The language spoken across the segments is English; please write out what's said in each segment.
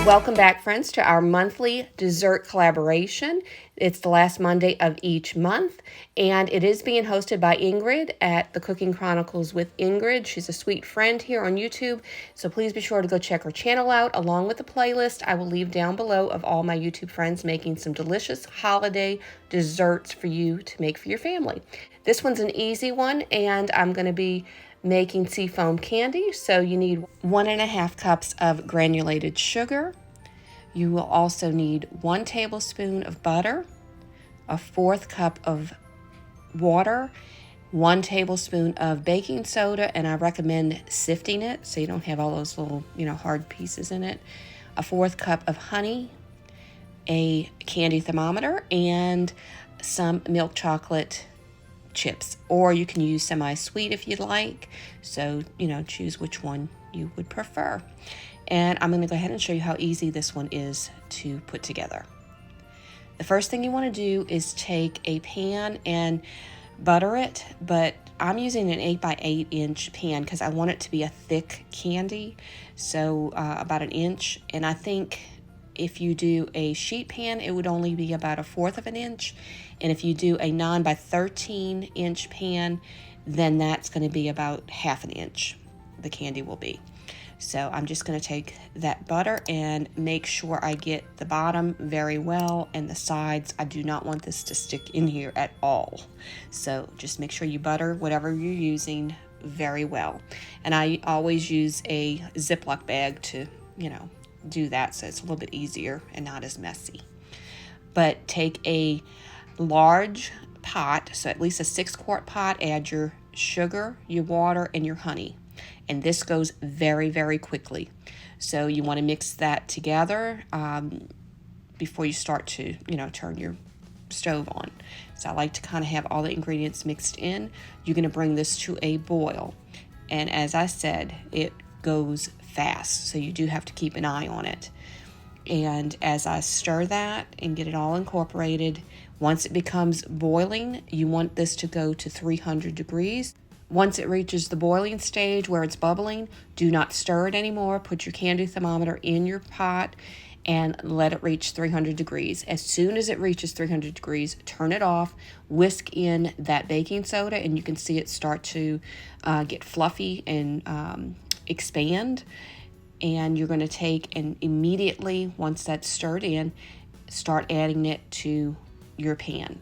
Welcome back, friends, to our monthly dessert collaboration. It's the last Monday of each month, and it is being hosted by Ingrid at the Cooking Chronicles with Ingrid. She's a sweet friend here on YouTube, so please be sure to go check her channel out, along with the playlist I will leave down below of all my YouTube friends making some delicious holiday desserts for you to make for your family. This one's an easy one, and I'm going to be making seafoam candy. So you need 1.5 cups of granulated sugar. You will also need 1 tablespoon of butter, a 1/4 cup of water, 1 tablespoon of baking soda, and I recommend sifting it so you don't have all those little, hard pieces in it, a 1/4 cup of honey, a candy thermometer, and some milk chocolate chips, or you can use semi-sweet if you'd like. So, choose which one you would prefer. And I'm going to go ahead and show you how easy this one is to put together. The first thing you want to do is take a pan and butter it, but I'm using an 8x8 inch pan because I want it to be a thick candy, so about 1 inch. And I think if you do a sheet pan, it would only be about 1/4 of an inch. And if you do a 9x13 inch pan, then that's going to be about 1/2 an inch, the candy will be. So I'm just going to take that butter and make sure I get the bottom very well and the sides. I do not want this to stick in here at all. So just make sure you butter whatever you're using very well. And I always use a Ziploc bag to, do that, so it's a little bit easier and not as messy. But take a large pot, so at least a 6-quart pot, add your sugar, your water, and your honey. And this goes very, very quickly. So you want to mix that together before you start to, turn your stove on. So I like to kind of have all the ingredients mixed in. You're going to bring this to a boil. And as I said, it goes fast, so you do have to keep an eye on it. And as I stir that and get it all incorporated, once it becomes boiling, you want this to go to 300 degrees. Once it reaches the boiling stage where it's bubbling, do not stir it anymore. Put your candy thermometer in your pot and let it reach 300 degrees. As soon as it reaches 300 degrees, turn it off, whisk in that baking soda, and you can see it start to get fluffy and expand. And you're going to take and immediately, once that's stirred in, start adding it to your pan.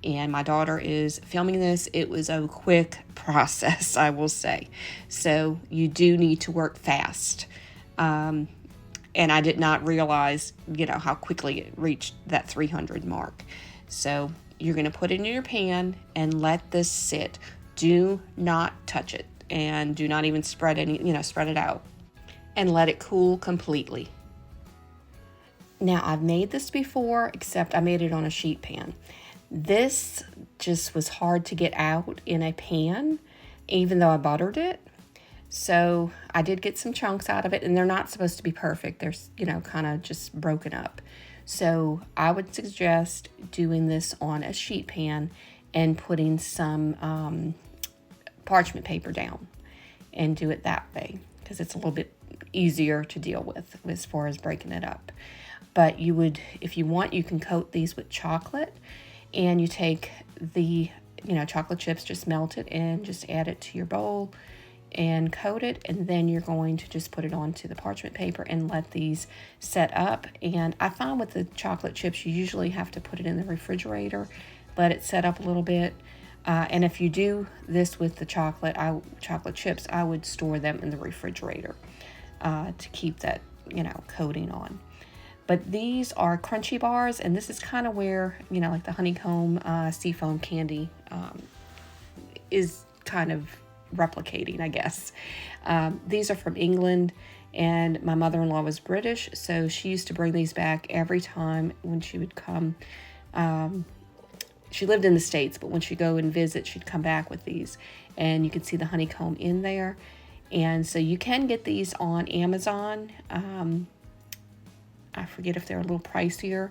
And my daughter is filming this. It was a quick process, I will say. So you do need to work fast. And I did not realize, how quickly it reached that 300 mark. So you're going to put it in your pan and let this sit. Do not touch it, and do not even spread it out, and let it cool completely. Now, I've made this before, except I made it on a sheet pan. This just was hard to get out in a pan, even though I buttered it. So I did get some chunks out of it, and they're not supposed to be perfect. They're, kind of just broken up. So I would suggest doing this on a sheet pan and putting some parchment paper down and do it that way, because it's a little bit easier to deal with as far as breaking it up. But you would, if you want, you can coat these with chocolate, and you take the chocolate chips, just melt it and just add it to your bowl and coat it, and then you're going to just put it onto the parchment paper and let these set up. And I find with the chocolate chips, you usually have to put it in the refrigerator, let it set up a little bit. And if you do this with the chocolate chips, I would store them in the refrigerator to keep that, coating on. But these are crunchy bars, and this is kind of where, like the Honeycomb Seafoam candy is kind of replicating, I guess. These are from England, and my mother-in-law was British, so she used to bring these back every time when she would come. She lived in the States, but when she'd go and visit, she'd come back with these, and you can see the honeycomb in there. And so you can get these on Amazon. I forget if they're a little pricier,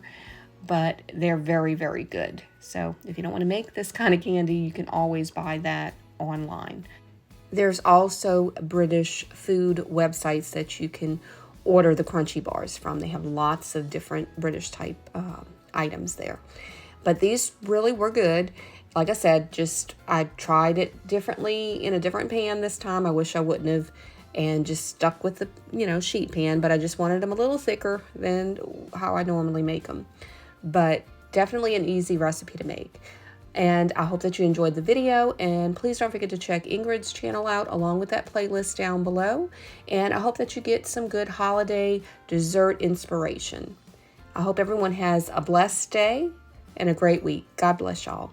but they're very, very good. So if you don't want to make this kind of candy, you can always buy that online. There's also British food websites that you can order the crunchy bars from. They have lots of different British type items there. But these really were good. Like I said, I tried it differently in a different pan this time. I wish I wouldn't have, and just stuck with the, sheet pan, but I just wanted them a little thicker than how I normally make them. But definitely an easy recipe to make. And I hope that you enjoyed the video, and please don't forget to check Ingrid's channel out along with that playlist down below. And I hope that you get some good holiday dessert inspiration. I hope everyone has a blessed day and a great week. God bless y'all.